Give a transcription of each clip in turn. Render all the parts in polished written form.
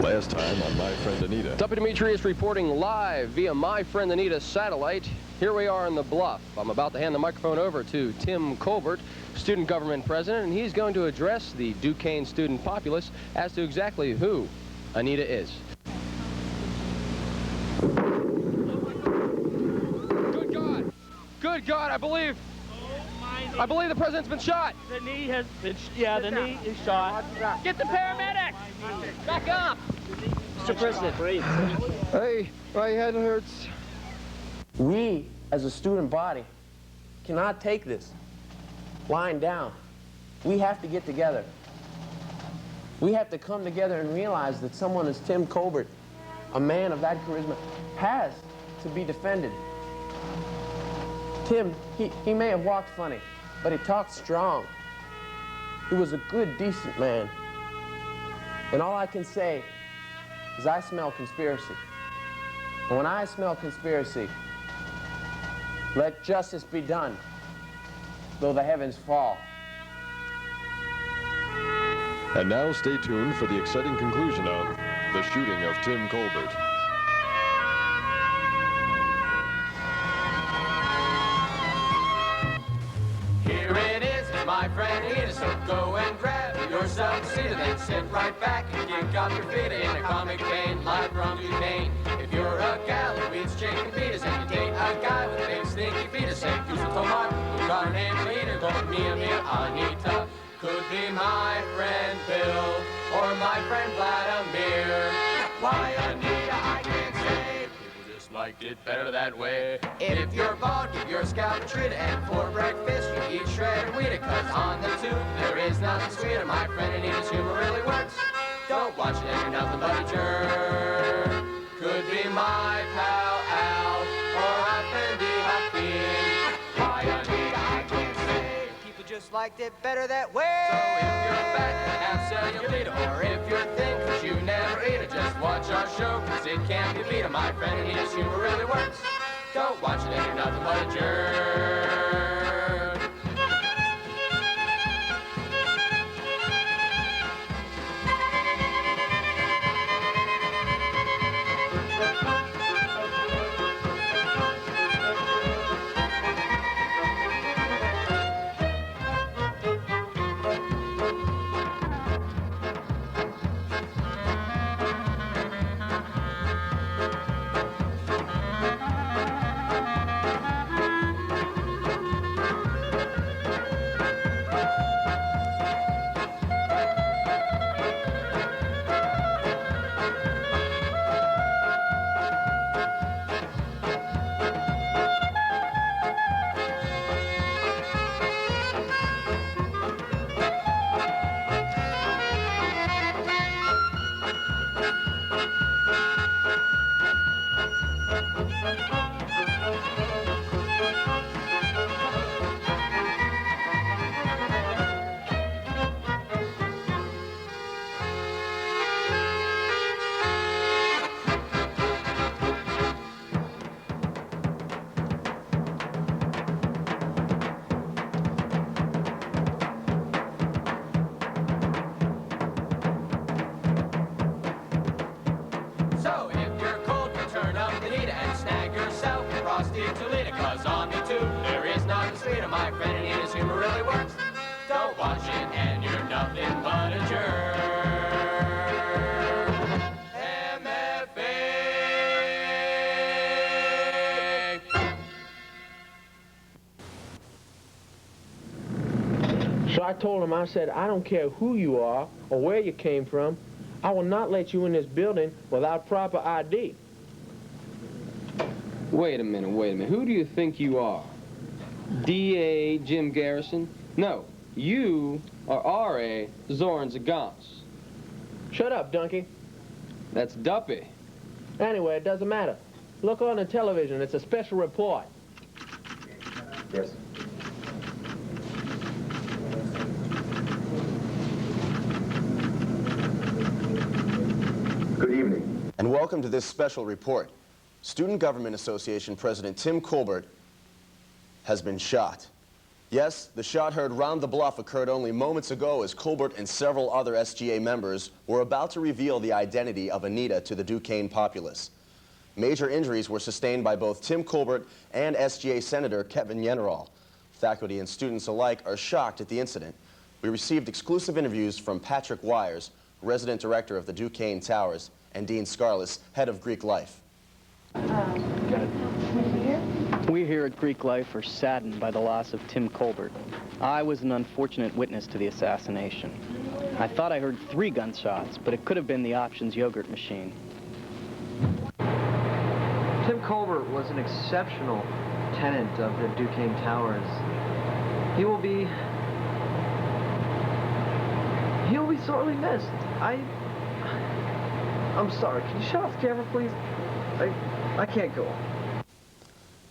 Last time on My Friend Anita. Deputy Demetrius reporting live via My Friend Anita's satellite. Here we are in the Bluff. I'm about to hand the microphone over to Tim Colbert, student government president, and he's going to address the Duquesne student populace as to exactly who Anita is. Good God! Good God, I believe the president's been shot. The knee has been, the knee is shot. Get the paramedic! Back up! Mr. President, breathe. Hey, my head hurts. We, as a student body, cannot take this lying down. We have to get together. We have to come together and realize that someone as Tim Colbert, a man of that charisma, has to be defended. Tim, he may have walked funny, but he talked strong. He was a good, decent man. And all I can say is I smell conspiracy. And when I smell conspiracy, let justice be done, though the heavens fall. And now stay tuned for the exciting conclusion of the shooting of Tim Colbert. Here it is, my friend Anita, so go and grab yourself a seat and then sit right back and kick up your feet in a comic vein, live from Duquesne. If you're a gal who eats chicken fetus and you date a guy with a big stinky fetus, say, "Who's a tomato? Who got her name Anita? Go Mia Anita." Could be my friend Bill or my friend Vladimir. Why Anita, I can't say. People just liked it better that way. If you're bald, give your scalp a treat, and for breakfast you eat shredded wheat. Cause on the tube there is nothing sweeter. My friend Anita's humor really works. Don't watch it and you're nothing but a jerk. Could be my pal Al or Effendi Hakeem. Why Anita, I can't say. People just liked it better that way. So if you're fat and have cellulite, or if you're thin cause you never eat it, just watch our show cause it can't be beat. My friend Anita's humor really works. Don't watch it and you're nothing but a jerk. Cause on the tube there is nothing sweeter. My friend Anita's humor really works. Don't watch it and you're nothing but a jerk. MFA. So I told him, I said, I don't care who you are or where you came from. I will not let you in this building without proper ID. Wait a minute. Who do you think you are? D.A. Jim Garrison? No, you are R.A. Zorn Zagans. Shut up, donkey. That's Duppy. Anyway, it doesn't matter. Look on the television. It's a special report. Yes. Good evening. And welcome to this special report. Student Government Association President Tim Colbert has been shot. Yes, the shot heard round the bluff occurred only moments ago as Colbert and several other SGA members were about to reveal the identity of Anita to the Duquesne populace. Major injuries were sustained by both Tim Colbert and SGA Senator Kevin Yenneral. Faculty and students alike are shocked at the incident. We received exclusive interviews from Patrick Wires, resident director of the Duquesne Towers, and Dean Scarless, head of Greek Life. We here at Greek Life are saddened by the loss of Tim Colbert. I was an unfortunate witness to the assassination. I thought I heard 3 gunshots, but it could have been the Options yogurt machine. Tim Colbert was an exceptional tenant of the Duquesne Towers. He'll be sorely missed. I'm sorry. Can you shut off the camera, please? I can't go on.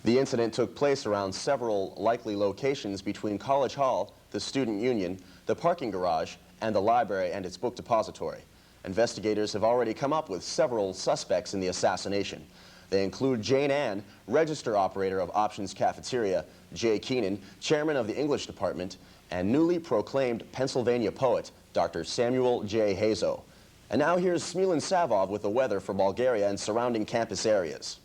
The incident took place around several likely locations between College Hall, the Student Union, the parking garage, and the library and its book depository. Investigators have already come up with several suspects in the assassination. They include Jane Ann, register operator of Options Cafeteria, Jay Keenan, chairman of the English department, and newly proclaimed Pennsylvania poet, Dr. Samuel J. Hazo. And now here's Smilan Savov with the weather for Bulgaria and surrounding campus areas.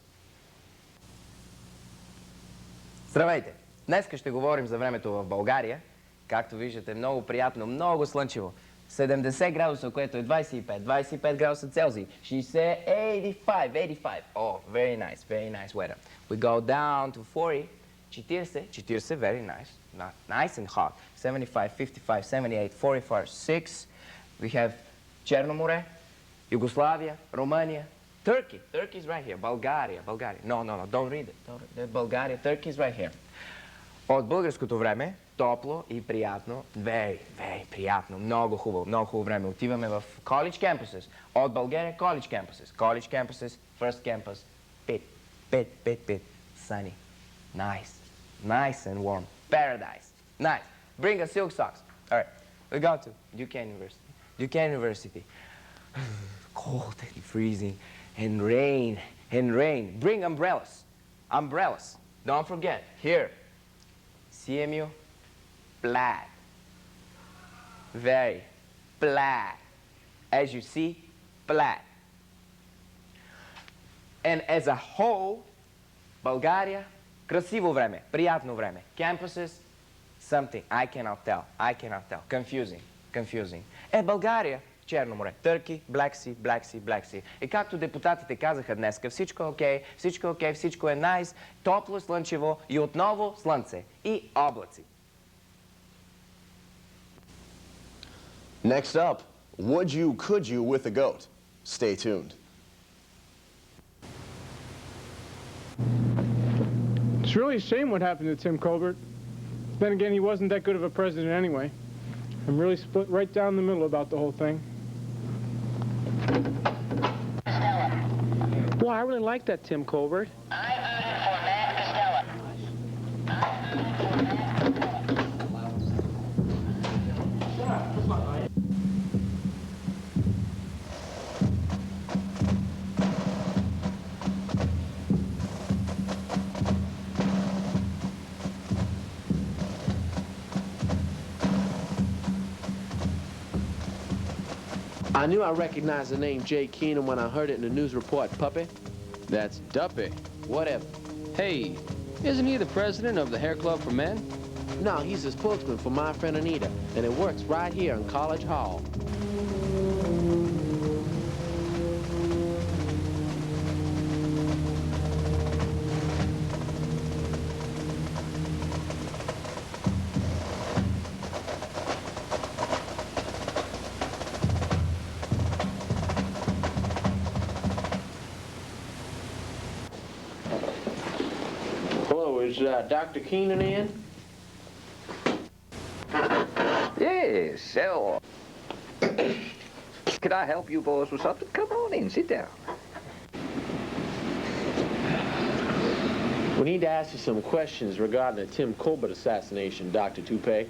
Здравейте! Днес ще говорим за времето в България. Както виждате, много приятно, много слънчево. 70 градуса, което е 25 градуса Целзий. 60, 85. Oh, very nice weather. We go down to 40, 40, very nice. Not nice and hot. 75, 55, 78, 44, 6. We have Черно море, Yugoslavia, Romania, Turkey. Turkey is right here. Bulgaria. No, don't read it. Bulgaria, Turkey is right here. От българското време, топло и приятно, very приятно, много хубаво време. Отиваме в college campuses. От България, college campuses. College campuses, first campus, pit, sunny, nice and warm, paradise, nice. Bring us silk socks. All right, we go to Duquesne University. Cold and freezing, and rain. Bring umbrellas. Don't forget, here, CMU, black. Very black. As you see, black. And as a whole, Bulgaria, красиво време, приятно време. Campuses, something, I cannot tell. Confusing. Bulgaria, Черно море, Turkey, Black Sea. И както депутатите казаха днес, всичко е окей, всичко е nice, топло, слънчево и отново слънце и облаци. Next up, would you, could you with a goat? Stay tuned. It's really a shame what happened to Tim Colbert. Then again, he wasn't that good of a president anyway. I'm really split right down the middle about the whole thing. Well, I really like that Tim Colbert. I knew I recognized the name Jay Keenan when I heard it in the news report, puppy. That's Duppy. Whatever. Hey, isn't he the president of the Hair Club for Men? No, he's the spokesman for my friend Anita, and it works right here in College Hall. Is Dr. Keenan in? Yes, so... Can I help you boys with something? Come on in, sit down. We need to ask you some questions regarding the Tim Colbert assassination, Dr. Toupee,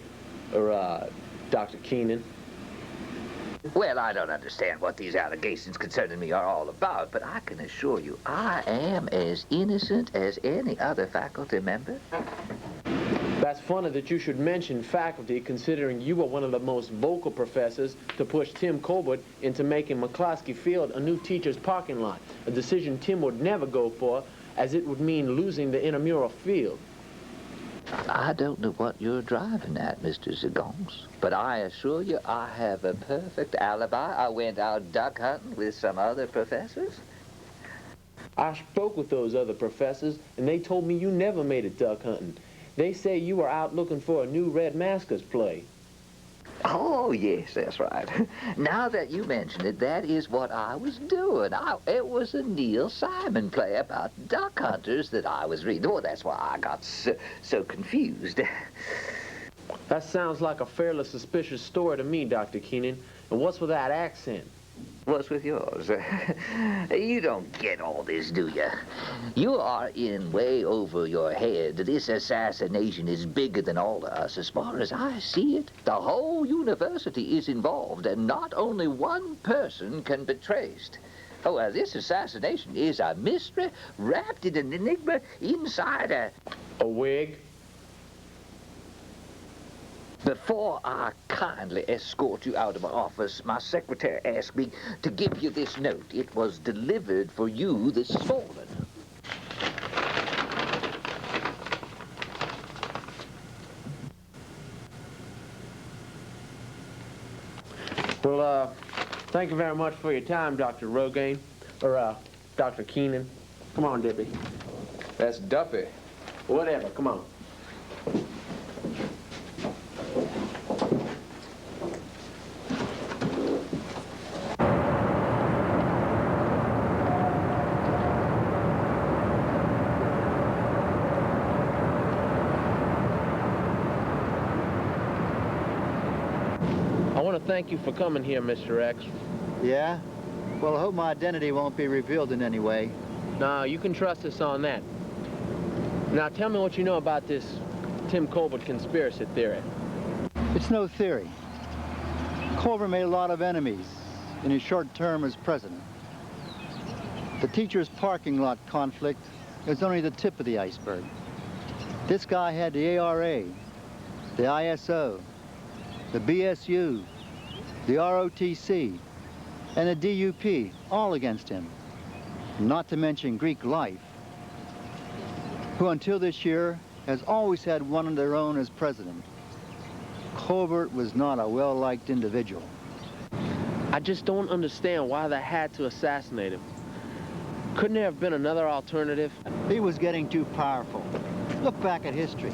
or Dr. Keenan. Well, I don't understand what these allegations concerning me are all about, but I can assure you I am as innocent as any other faculty member. That's funny that you should mention faculty, considering you were one of the most vocal professors to push Tim Colbert into making McCloskey Field a new teacher's parking lot, a decision Tim would never go for, as it would mean losing the intramural field. I don't know what you're driving at, Mr. Zagons, but I assure you I have a perfect alibi. I went out duck hunting with some other professors. I spoke with those other professors, and they told me you never made it duck hunting. They say you were out looking for a new Red Maskers play. Oh, yes, that's right. Now that you mention it, that is what I was doing. It was a Neil Simon play about duck hunters that I was reading. Oh, that's why I got so confused. That sounds like a fairly suspicious story to me, Dr. Keenan. And what's with that accent? What's with yours? You don't get all this, do you? You are in way over your head. This assassination is bigger than all of us. As far as I see it, the whole university is involved, and not only one person can be traced. Oh, this assassination is a mystery wrapped in an enigma inside a wig. Before I kindly escort you out of my office, my secretary asked me to give you this note. It was delivered for you this morning. Well, thank you very much for your time, Dr. Rogaine, or, Dr. Keenan. Come on, Dippy. That's Duffy. Whatever, come on. I want to thank you for coming here, Mr. X. Yeah? Well, I hope my identity won't be revealed in any way. No, you can trust us on that. Now, tell me what you know about this Tim Colbert conspiracy theory. It's no theory. Colbert made a lot of enemies in his short term as president. The teachers' parking lot conflict is only the tip of the iceberg. This guy had the ARA, the ISO, the BSU, the ROTC, and the DUP, all against him. Not to mention Greek Life, who until this year has always had one of their own as president. Colbert was not a well-liked individual. I just don't understand why they had to assassinate him. Couldn't there have been another alternative? He was getting too powerful. Look back at history.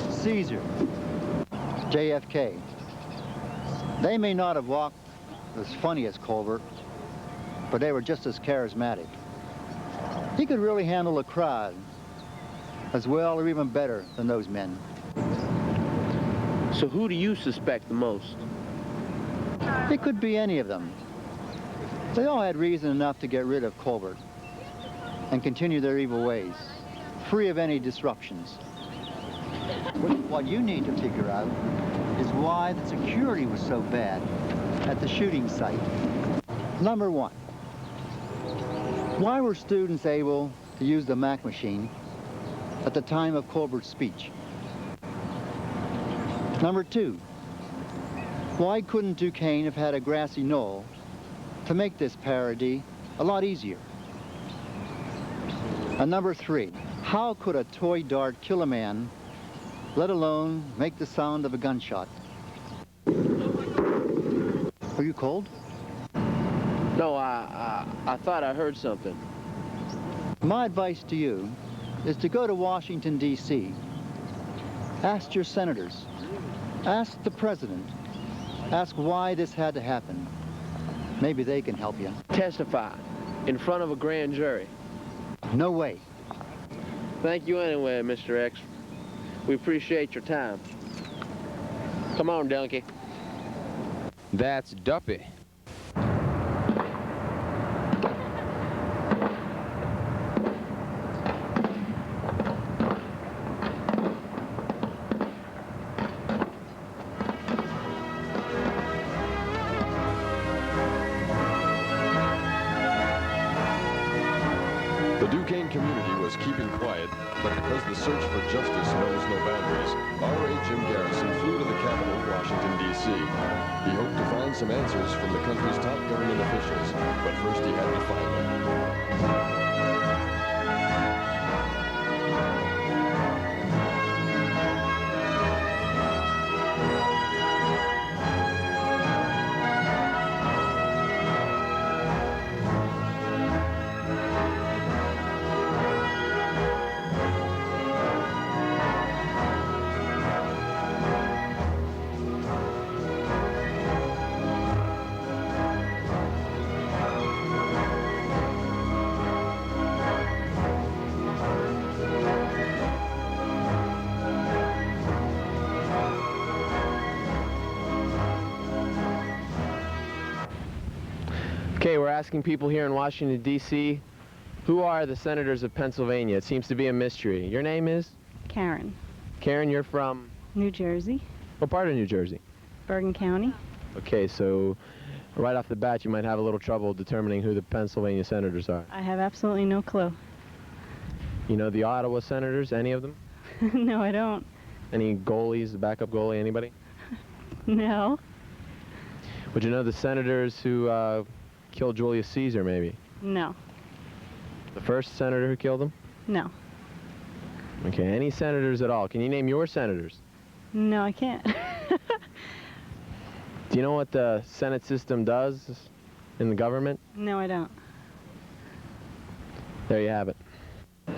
Caesar, JFK. They may not have walked as funny as Colbert, but they were just as charismatic. He could really handle a crowd as well or even better than those men. So who do you suspect the most? It could be any of them. They all had reason enough to get rid of Colbert and continue their evil ways, free of any disruptions. What you need to figure out is why the security was so bad at the shooting site. Number one, why were students able to use the Mac machine at the time of Colbert's speech? Number two, why couldn't Duquesne have had a grassy knoll to make this parody a lot easier? And number three, how could a toy dart kill a man, let alone make the sound of a gunshot? Are you cold? No, I thought I heard something. My advice to you is to go to Washington, D.C. Ask your senators. Ask the president. Ask why this had to happen. Maybe they can help you. Testify in front of a grand jury. No way. Thank you anyway, Mr. X. We appreciate your time. Come on, donkey. That's Duffy. The The Duquesne community was keeping quiet, but because the search for justice knows no boundaries, R.A. Jim Garrison flew to the capital, Washington, D.C. He hoped to find some answers from the country's top government officials, but first he had to find them. Okay, we're asking people here in Washington, D.C., who are the senators of Pennsylvania? It seems to be a mystery. Your name is? Karen. Karen, you're from? New Jersey. What part of New Jersey? Bergen County. Okay, so right off the bat, you might have a little trouble determining who the Pennsylvania senators are. I have absolutely no clue. You know the Ottawa senators, any of them? No, I don't. Any goalies, the backup goalie, anybody? No. Would you know the senators who killed Julius Caesar, maybe? No. The first senator who killed him? No. Okay, any senators at all? Can you name your senators? No, I can't. Do you know what the Senate system does in the government? No, I don't. There you have it.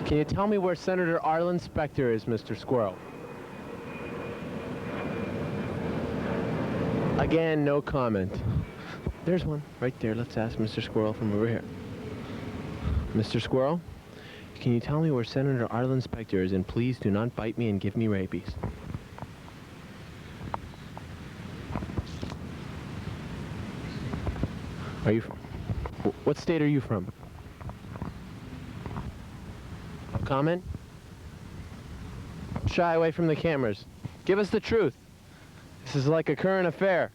Can you tell me where Senator Arlen Specter is, Mr. Squirrel? Again, no comment. There's one right there. Let's ask Mr. Squirrel from over here. Mr. Squirrel, can you tell me where Senator Arlen Specter is, and please do not bite me and give me rabies? Are you from? What state are you from? Comment? Shy away from the cameras. Give us the truth. This is like a current affair.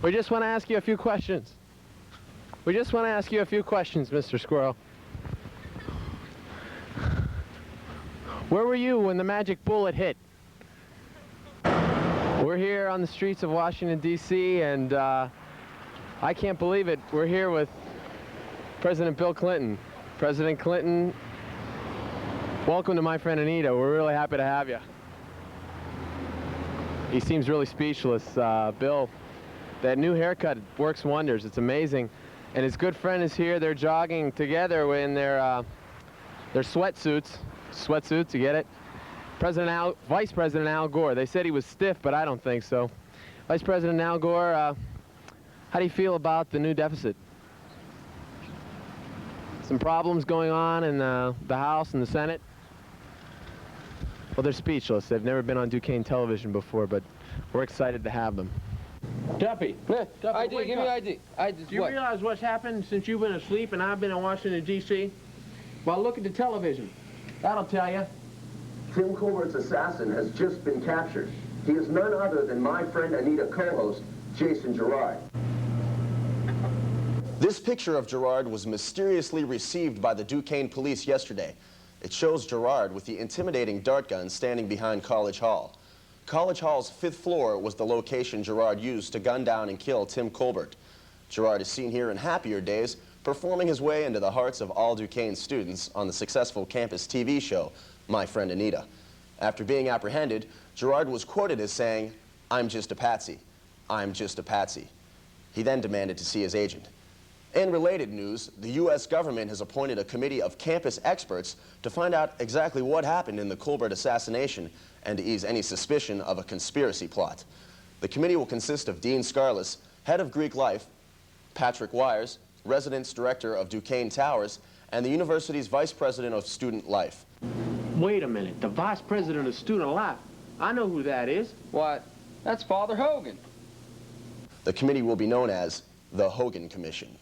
We just want to ask you a few questions. We just want to ask you a few questions, Mr. Squirrel. Where were you when the magic bullet hit? We're here on the streets of Washington, D.C., and I can't believe it. We're here with President Bill Clinton. President Clinton, welcome to my friend Anita. We're really happy to have you. He seems really speechless. Bill, that new haircut works wonders. It's amazing. And his good friend is here. They're jogging together in their sweatsuits. Sweatsuits, you get it? Vice President Al Gore. They said he was stiff, but I don't think so. Vice President Al Gore, how do you feel about the new deficit? Some problems going on in the House and the Senate? Well, they're speechless. They've never been on Duquesne television before, but we're excited to have them. Duffy. ID, give me ID. Do you realize what's happened since you've been asleep and I've been in Washington, D.C.? Well, look at the television. That'll tell you. Tim Colbert's assassin has just been captured. He is none other than my friend Anita co-host, Jason Gerard. This picture of Gerard was mysteriously received by the Duquesne police yesterday. It shows Gerard with the intimidating dart gun standing behind College Hall. College Hall's 5th floor was the location Gerard used to gun down and kill Tim Colbert. Gerard is seen here in happier days, performing his way into the hearts of all Duquesne students on the successful campus TV show, My Friend Anita. After being apprehended, Gerard was quoted as saying, "I'm just a patsy. I'm just a patsy." He then demanded to see his agent. In related news, the U.S. government has appointed a committee of campus experts to find out exactly what happened in the Colbert assassination and to ease any suspicion of a conspiracy plot. The committee will consist of Dean Scarless, head of Greek Life, Patrick Wires, residence director of Duquesne Towers, and the university's vice president of student life. Wait a minute, the vice president of student life? I know who that is. What? That's Father Hogan. The committee will be known as the Hogan Commission.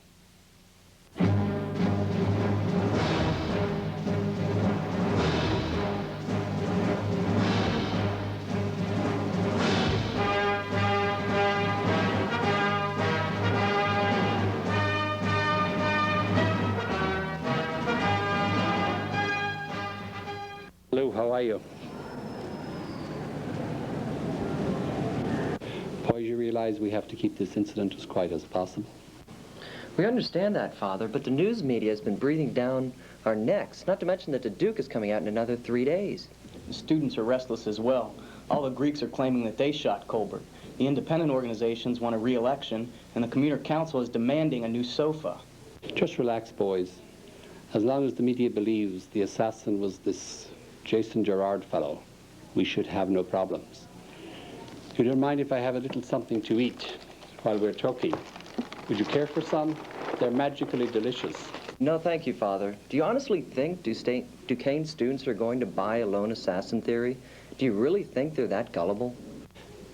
how are you? Boys, you realize we have to keep this incident as quiet as possible? We understand that, Father, but the news media has been breathing down our necks, not to mention that the Duke is coming out in another 3 days. The students are restless as well. All the Greeks are claiming that they shot Colbert. The independent organizations want a re-election, and the commuter council is demanding a new sofa. Just relax, boys. As long as the media believes the assassin was this Jason Gerard fellow, we should have no problems. You don't mind if I have a little something to eat while we're talking? Would you care for some? They're magically delicious. No, thank you, Father. Do you honestly think Duquesne students are going to buy a lone assassin theory? Do you really think they're that gullible?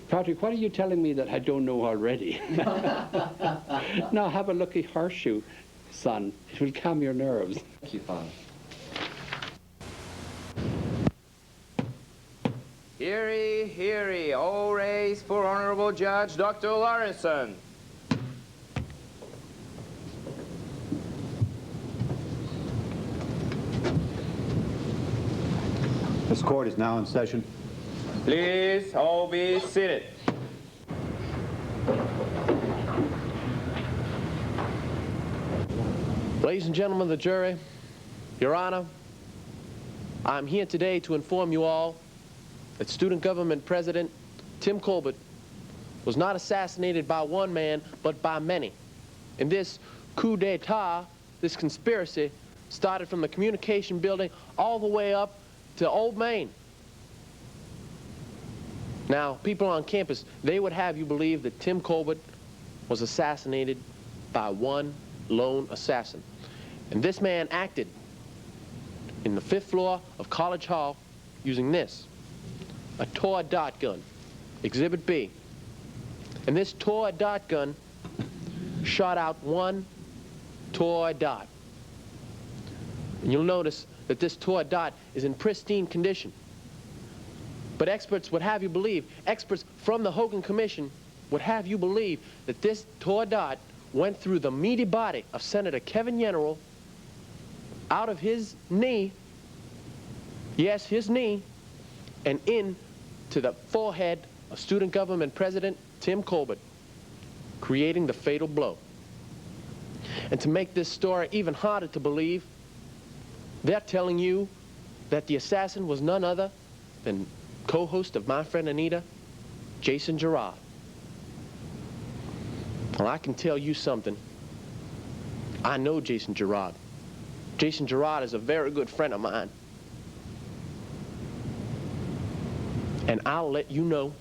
Patrick, what are you telling me that I don't know already? Now have a lucky horseshoe, son. It will calm your nerves. Thank you, Father. Heary, heary, all raise for Honorable Judge Dr. Lawrenson. This court is now in session. Please all be seated. Ladies and gentlemen of the jury, Your Honor, I'm here today to inform you all that Student Government President Tim Colbert was not assassinated by one man, but by many. And this coup d'etat, this conspiracy, started from the communication building all the way up to Old Main. Now, people on campus, they would have you believe that Tim Colbert was assassinated by one lone assassin. And this man acted in the 5th floor of College Hall using this, a toy dot gun, Exhibit B. And this toy dot gun shot out one toy dot. And you'll notice that this toy dot is in pristine condition. But experts would have you believe, experts from the Hogan Commission would have you believe that this toy dot went through the meaty body of Senator Kevin Yenneral, out of his knee, yes, his knee, and into the forehead of Student Government President Tim Colbert, creating the fatal blow. And to make this story even harder to believe, they're telling you that the assassin was none other than co-host of My Friend Anita, Jason Gerard. Well, I can tell you something. I know Jason Gerard. Jason Gerard is a very good friend of mine. And I'll let you know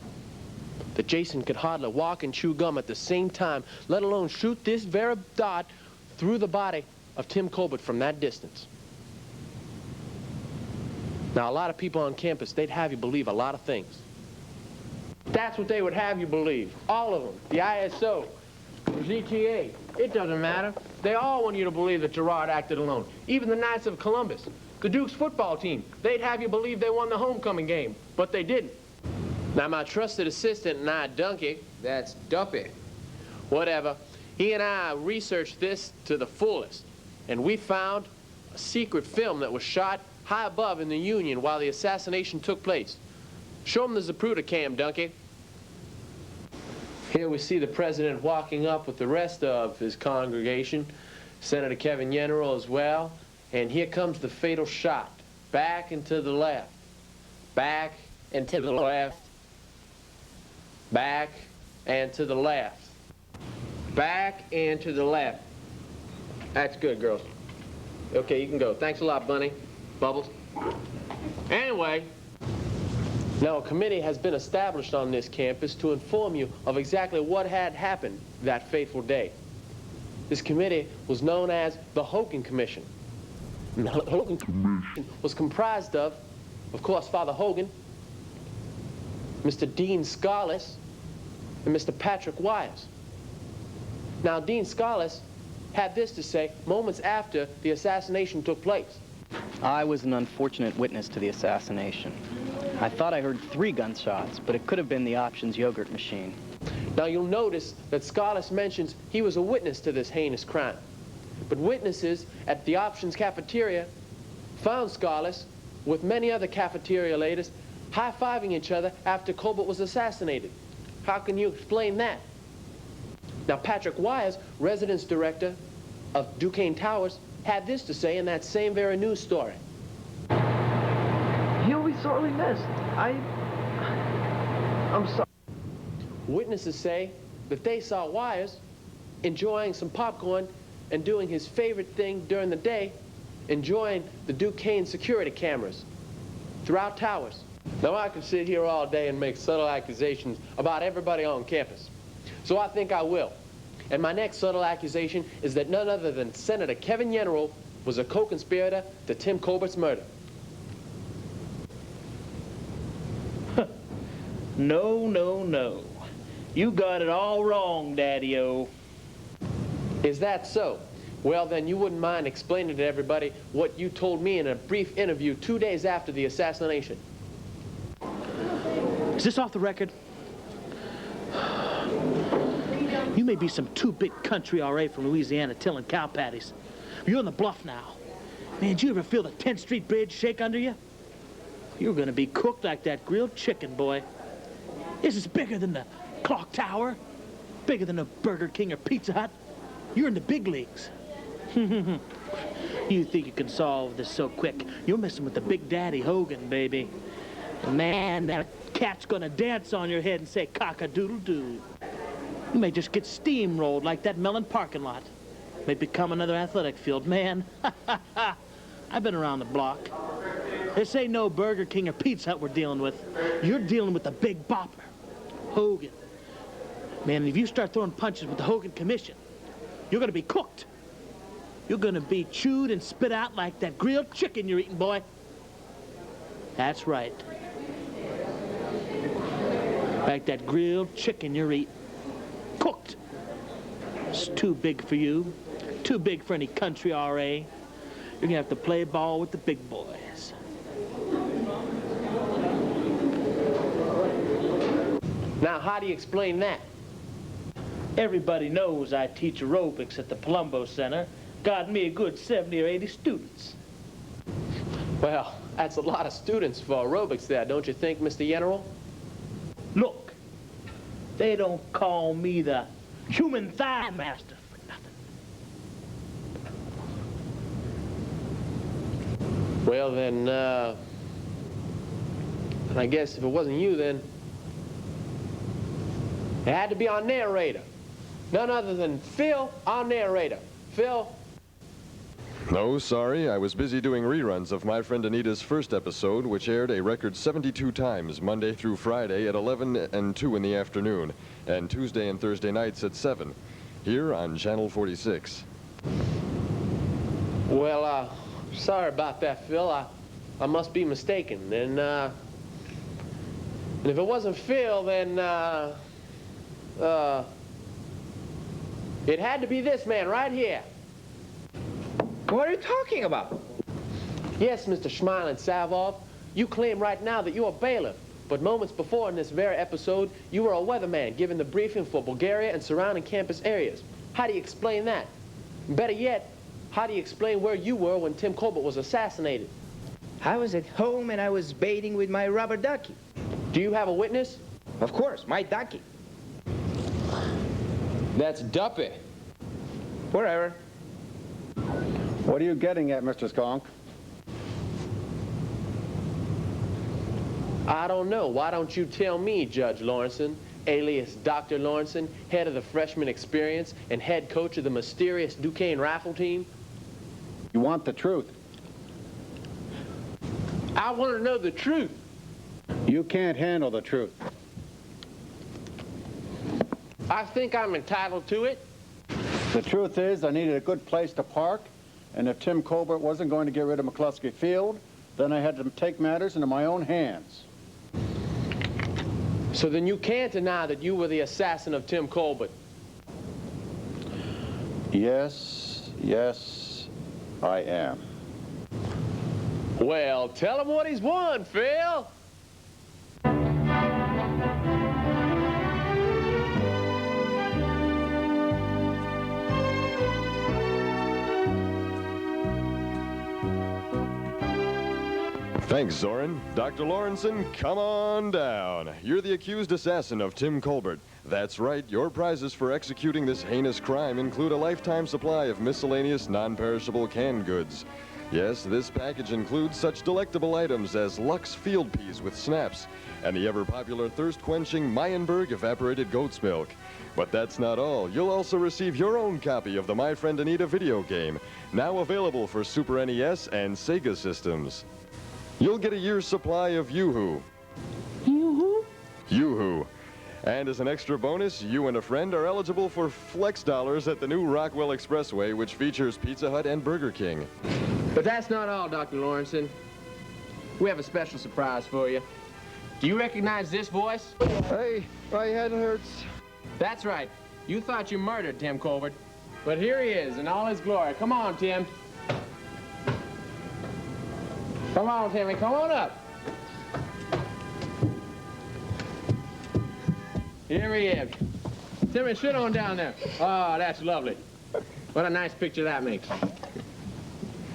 that Jason could hardly walk and chew gum at the same time, let alone shoot this very dot through the body of Tim Colbert from that distance. Now, a lot of people on campus, they'd have you believe a lot of things. That's what they would have you believe. All of them. The ISO, the ZTA. It doesn't matter. They all want you to believe that Gerard acted alone. Even the Knights of Columbus, the Duke's football team, they'd have you believe they won the homecoming game, but they didn't. Now, my trusted assistant and I, Dunky, that's Duppy, whatever, he and I researched this to the fullest, and we found a secret film that was shot high above in the Union while the assassination took place. Show him the Zapruder cam, Dunky. Here we see the president walking up with the rest of his congregation, Senator Kevin Yenneral as well, and here comes the fatal shot. Back and to the left. Back and to the left. Back and to the left. Back and to the left. That's good, girls. Okay, you can go. Thanks a lot, Bunny. Bubbles. Anyway, now a committee has been established on this campus to inform you of exactly what had happened that fateful day. This committee was known as the Hogan Commission. The Hogan Commission was comprised of course, Father Hogan, Mr. Dean Scarless, and Mr. Patrick Wise. Now, Dean Scarless had this to say moments after the assassination took place. I was an unfortunate witness to the assassination. I thought I heard 3 gunshots, but it could have been the Options yogurt machine. Now, you'll notice that Scarless mentions he was a witness to this heinous crime. But witnesses at the Options cafeteria found Scarless with many other cafeteria ladies, high-fiving each other after Colbert was assassinated. How can you explain that? Now, Patrick Wise, residence director of Duquesne Towers, had this to say in that same very news story. He'll be sorely missed. I'm sorry. Witnesses say that they saw Wise enjoying some popcorn and doing his favorite thing during the day, enjoying the Duquesne security cameras throughout Towers. Now, I could sit here all day and make subtle accusations about everybody on campus. So I think I will. And my next subtle accusation is that none other than Senator Kevin Yennerow was a co-conspirator to Tim Colbert's murder. No, no, no. You got it all wrong, Daddy-O. Is that so? Well, then you wouldn't mind explaining to everybody what you told me in a brief interview 2 days after the assassination. Is this off the record? You may be some two-bit country RA from Louisiana tilling cow patties. You're on the bluff now. Man, did you ever feel the 10th Street Bridge shake under you? You're gonna be cooked like that grilled chicken, boy. This is bigger than the Clock Tower, bigger than a Burger King or Pizza Hut. You're in the big leagues. You think you can solve this so quick? You're messing with the Big Daddy Hogan, baby. Man, that cat's gonna dance on your head and say cock-a-doodle-doo. You may just get steamrolled like that Mellon parking lot. May become another athletic field. Man, I've been around the block. This ain't no Burger King or Pizza Hut we're dealing with. You're dealing with the big bopper, Hogan. Man, if you start throwing punches with the Hogan Commission, you're gonna be cooked. You're gonna be chewed and spit out like that grilled chicken you're eating, boy. That's right. Like that grilled chicken you're eating. Cooked. It's too big for you. Too big for any country RA. You're gonna have to play ball with the big boys. Now, how do you explain that? Everybody knows I teach aerobics at the Palumbo Center. Got me a good 70 or 80 students. Well, that's a lot of students for aerobics there, don't you think, Mr. Yennerow? Look, they don't call me the human thigh master for nothing. Well, then, I guess if it wasn't you, then it had to be our narrator. None other than Phil, our narrator. Phil. No, sorry. I was busy doing reruns of my friend Anita's first episode, which aired a record 72 times, Monday through Friday at 11 and 2 in the afternoon, and Tuesday and Thursday nights at 7, here on Channel 46. Well, sorry about that, Phil. I must be mistaken. And if it wasn't Phil, then, it had to be this man right here. What are you talking about? Yes, Mr. Schmeilin Savov, you claim right now that you're a bailiff, but moments before in this very episode, you were a weatherman giving the briefing for Bulgaria and surrounding campus areas. How do you explain that? Better yet, how do you explain where you were when Tim Colbert was assassinated? I was at home and I was baiting with my rubber ducky. Do you have a witness? Of course, my ducky. That's Duppy. Whatever. What are you getting at, Mr. Skunk? I don't know. Why don't you tell me, Judge Lawrenson, alias Dr. Lawrenson, head of the freshman experience and head coach of the mysterious Duquesne rifle team? You want the truth. I want to know the truth. You can't handle the truth. I think I'm entitled to it. The truth is, I needed a good place to park, and if Tim Colbert wasn't going to get rid of McCluskey Field, then I had to take matters into my own hands. So then you can't deny that you were the assassin of Tim Colbert? Yes, I am. Well, tell him what he's won, Phil. Thanks, Zoran. Dr. Lawrenson, come on down. You're the accused assassin of Tim Colbert. That's right, your prizes for executing this heinous crime include a lifetime supply of miscellaneous non-perishable canned goods. Yes, this package includes such delectable items as Lux Field Peas with snaps and the ever-popular thirst-quenching Meyenberg evaporated goat's milk. But that's not all. You'll also receive your own copy of the My Friend Anita video game, now available for Super NES and Sega systems. You'll get a year's supply of Yoo-Hoo. Yoo-Hoo? Yoo-Hoo. And as an extra bonus, you and a friend are eligible for Flex Dollars at the new Rockwell Expressway, which features Pizza Hut and Burger King. But that's not all, Dr. Lawrenson. We have a special surprise for you. Do you recognize this voice? Hey, my head hurts. That's right. You thought you murdered Tim Colbert. But here he is in all his glory. Come on, Tim. Come on, Timmy. Come on up. Here he is. Timmy, sit on down there. Oh, that's lovely. What a nice picture that makes.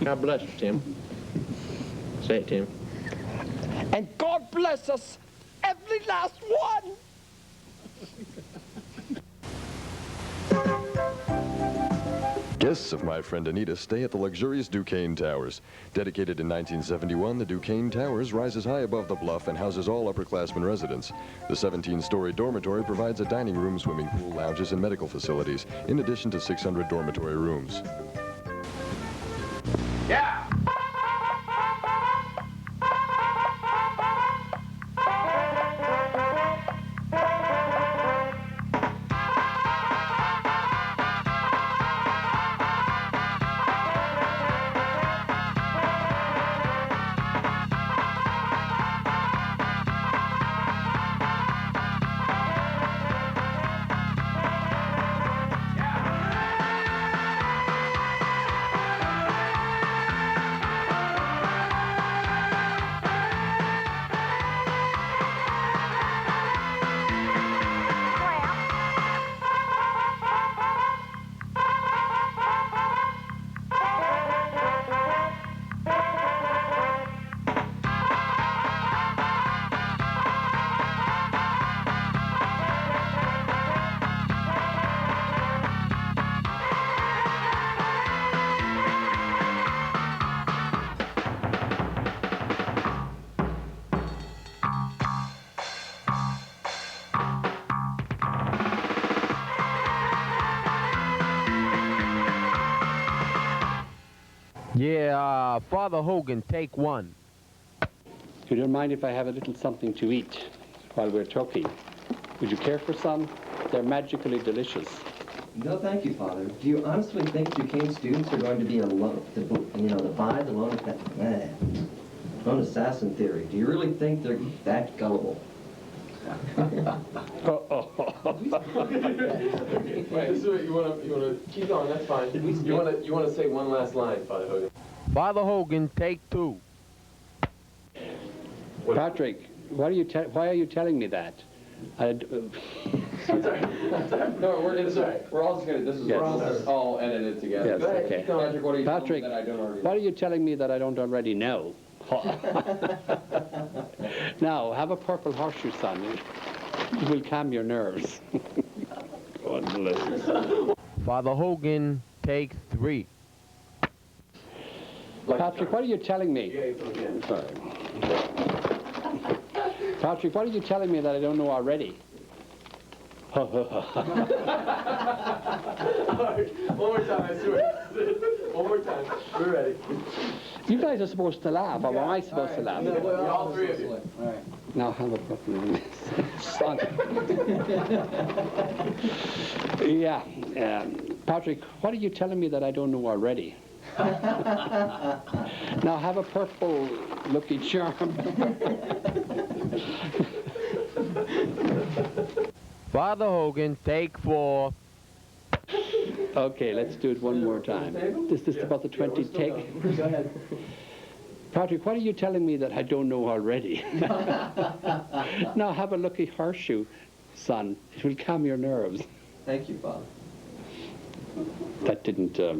God bless you, Tim. Say it, Tim. And God bless us, every last one. Guests of My Friend Anita stay at the luxurious Duquesne Towers. Dedicated in 1971, the Duquesne Towers rises high above the bluff and houses all upperclassmen residents. The 17-story dormitory provides a dining room, swimming pool, lounges, and medical facilities, in addition to 600 dormitory rooms. Yeah! Yeah, Father Hogan, take one. You don't mind if I have a little something to eat while we're talking? Would you care for some? They're magically delicious. No, thank you, Father. Do you honestly think Duquesne students are going to be alone, to buy the lone assassin theory? Do you really think they're that gullible? Wait, this is what you want to keep going. That's fine. You want to say one last line, Father Hogan. Father Hogan, take two. Patrick, why are you telling me that? No, it's all right. We're all just gonna. We're all edited together. Yes, Go ahead, okay. keep going. Patrick, what are you Patrick, telling me that I don't already know? what are you telling me that I don't already know? Now, have a purple horseshoe, son. It will calm your nerves. God bless you. Father Hogan, take three. Patrick, what are you telling me? Sorry. Patrick, what are you telling me that I don't know already? All right, one more time, I swear. One more time. We're ready. You guys are supposed to laugh, or am I supposed to laugh? All three of you. All right. Now have a purple son. Yeah. Patrick, what are you telling me that I don't know already? Now have a purple Lucky Charm. Father Hogan, take four. Okay, let's do it one more time. Is this about the 20 take? Go ahead. Patrick, what are you telling me that I don't know already? Now have a lucky horseshoe, son. It will calm your nerves. Thank you, Father. That didn't, it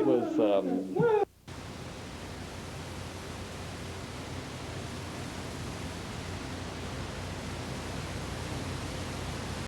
was,